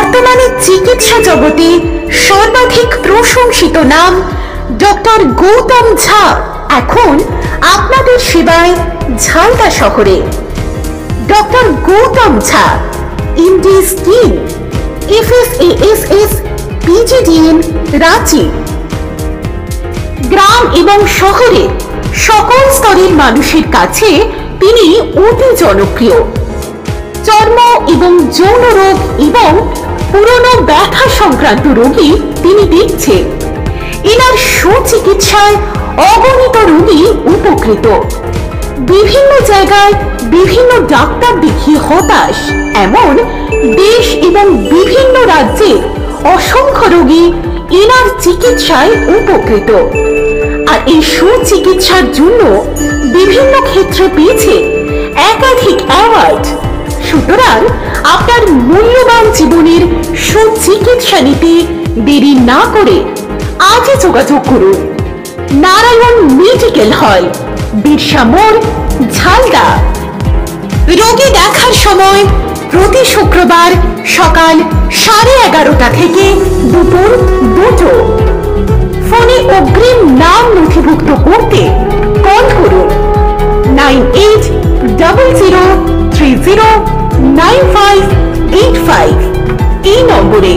বর্তমানে চিকিৎসা জগতে সর্বাধিক প্রশংসিত নাম ডক্টর গৌতম ঝা এখন আপনাদের সেবায় ঝালদা শহরে। Doctor Gautam Jha, MD skin, FSASS, PGDN, Ranchi. গ্রাম এবং শহরে সকল স্তরের মানুষের কাছে তিনি অতি জনপ্রিয়। চর্ম এবং যৌন রোগ এবং পুরনো ব্যথা সংক্রান্ত রোগী তিনি দেখছেন। এনার সুচিকিৎসায় অগণিত রোগী উপকৃত। বিভিন্ন জায়গায় বিভিন্ন ডাক্তার দেখিয়ে হতাশ এমন দেশ এবং বিভিন্ন রাজ্যে অসংখ্য রোগী এনার চিকিৎসায় উপকৃত। আর এই সুচিকিৎসার জন্য বিভিন্ন ক্ষেত্রে পেয়েছে একাধিক অ্যাওয়ার্ড। সুতরাং আপনার মূল্যবান জীবনের সুচিকিৎসা নিতে দেরি না করে আজই যোগাযোগ করুন। নারায়ণ মেডিকেল হল, বিরসা মোড়, ঝালদা। রোগী দেখার সময় প্রতি শুক্রবার সকাল 11:30 থেকে দুপুর 2টো। ফোনে অগ্রিম নাম নথিভুক্ত করতে কল করুন 9800309585 এই নম্বরে।